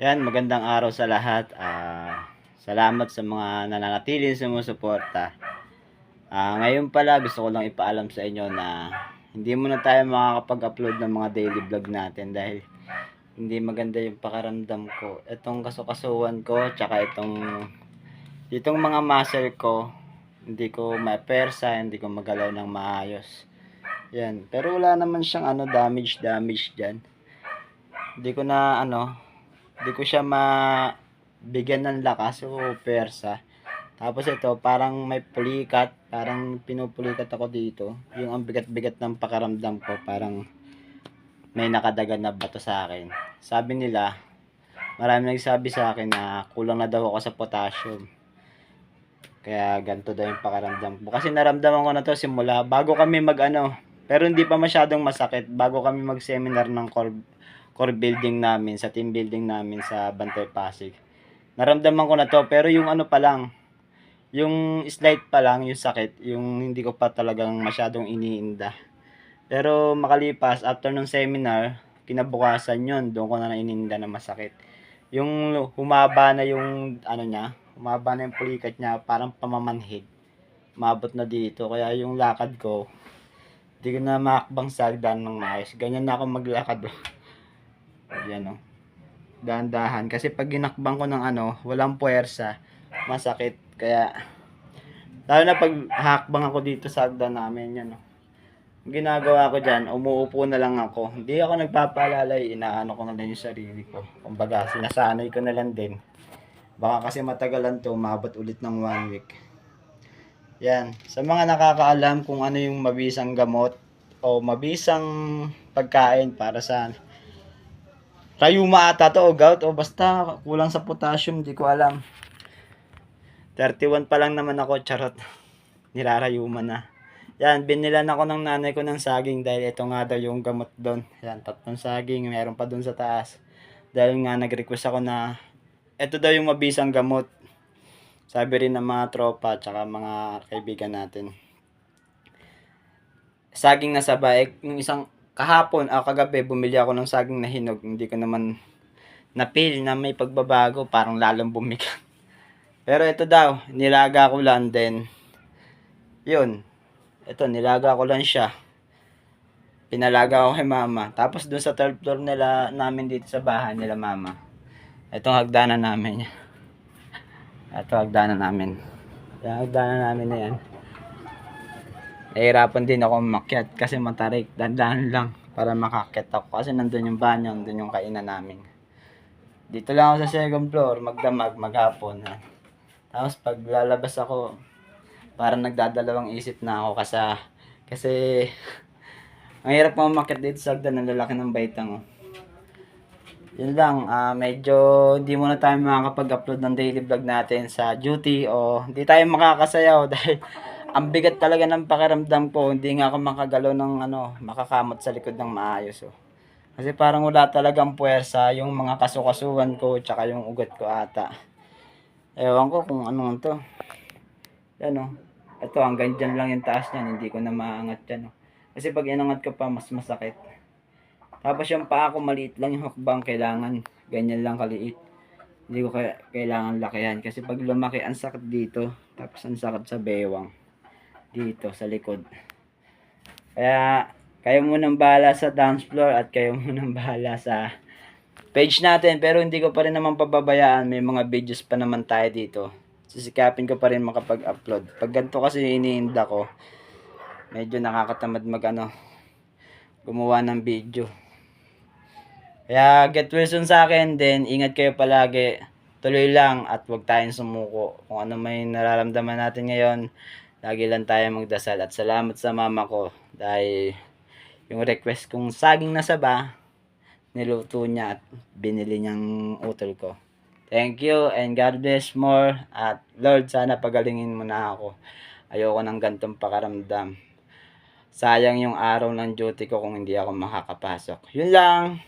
Yan, magandang araw sa lahat. Salamat sa mga nananatiling sumusuporta. Ngayon pala gusto ko lang ipaalam sa inyo na hindi muna tayo makakapag-upload ng mga daily vlog natin dahil hindi maganda yung pakaramdam ko. Itong kasukasuan ko, tsaka itong mga muscle ko, hindi ko mapersa, hindi ko magalaw ng maayos. Yan, pero wala naman siyang damage diyan. Hindi ko na hindi ko siya bigyan ng lakas o persa. Tapos ito, parang may pulikat, parang pinupulikat ako dito. Yung ang bigat-bigat ng pakaramdam ko, parang may nakadagan na bato sa akin. Sabi nila, marami nagsabi sa akin na kulang na daw ako sa potassium. Kaya ganito daw yung pakaramdam ko. Kasi naramdaman ko na to simula bago kami pero hindi pa masyadong masakit. Bago kami mag-seminar ng core building namin, sa team building namin sa Bantay Pasig. Naramdaman ko na to, pero yung pa lang, yung slight pa lang, yung sakit, yung hindi ko pa talagang masyadong iniinda. Pero makalipas, after nung seminar, kinabukasan yun, doon ko na iniinda na masakit. Yung humaba na yung humaba na yung pulikat niya, parang pamamanhid. Mabot na dito, kaya yung lakad ko, hindi ko na makakbang sa hagdan ng maayos. Ganyan na ako maglakad. Yan dahan-dahan. Kasi pag ginakbang ko ng walang puwersa, masakit. Kaya, lalo na pag hakbang ako dito sa hagdan namin, yan Ang ginagawa ko dyan, umuupo na lang ako. Hindi ako nagpapalalay, inaano ko na lang yung sarili ko. Kumbaga, sinasanay ko na lang din. Baka kasi matagalan to, umabot ulit ng 1 week. Yan. Sa mga nakakaalam kung ano yung mabisang gamot o mabisang pagkain para sa rayuma ata to o gout o basta kulang sa potassium, di ko alam. 31 pa lang naman ako, charot. Nirarayuma na. Yan, binilan ako ng nanay ko ng saging dahil ito nga daw yung gamot doon. Yan, 3 saging, meron pa doon sa taas. Dahil nga nag-request ako na ito daw yung mabisang gamot. Sabi rin ng mga tropa tsaka mga kaibigan natin. Saging na sabay, yung isang kahapon, kagabi, bumili ako ng saging na hinog. Hindi ko naman na-feel na may pagbabago, parang lalong bumigat. Pero ito daw, nilaga ko lang din. Yun, ito, nilaga ko lang siya. Pinalaga ko kay mama. Tapos doon sa 12th floor namin dito sa bahay nila mama. Itong hagdanan namin. Ito hagdanan namin. Yung hagdanan namin na yan. Nahihirapan din ako makyat kasi matarik. Dandahan lang para makakyat ako. Kasi nandun yung banyo, nandun yung kainan namin. Dito lang ako sa 2nd floor, magdamag, maghapon. Tapos pag lalabas ako, parang nagdadalawang isip na ako kasi ang hirap mo umakyat dito sa hagdan, ang lalaki ng baitang. Yun lang, medyo hindi muna tayo makakapag-upload ng daily vlog natin sa duty o hindi tayo makakasayaw dahil ang bigat talaga ng pakiramdam ko. Hindi nga ako makagalaw ng makakamot sa likod ng maayos. Kasi parang wala talagang puwersa yung mga kasukasuan ko tsaka yung ugat ko ata. Ewan ko kung ano to. Yan Ito hanggang dyan lang yung taas niyan. Hindi ko na maangat yan. Kasi pag inangat ko pa mas masakit. Tapos yung paa ko maliit lang yung hakbang. Kailangan ganyan lang kaliit. Hindi ko kailangan lakihan. Kasi pag lumaki ang sakit dito. Tapos ang sakit sa bewang. Dito sa likod. Kaya kayo munang bahala sa dance floor at kayo munang bahala sa page natin. Pero hindi ko pa rin naman pababayaan. May mga videos pa naman tayo dito. Sisikapin ko pa rin makapag-upload. Pag ganito kasi iniinda ko, medyo nakakatamad gumawa ng video. Kaya get well soon sa akin. Then ingat kayo palagi. Tuloy lang at huwag tayong sumuko. Kung ano may nararamdaman natin ngayon, lagi lang tayo magdasal. At salamat sa mama ko dahil yung request kong saging na saba, niluto niya at binili niyang utol ko. Thank you and God bless more. At Lord, sana pagalingin mo na ako. Ayoko ng gantong pakaramdam. Sayang yung araw ng duty ko kung hindi ako makakapasok. Yun lang.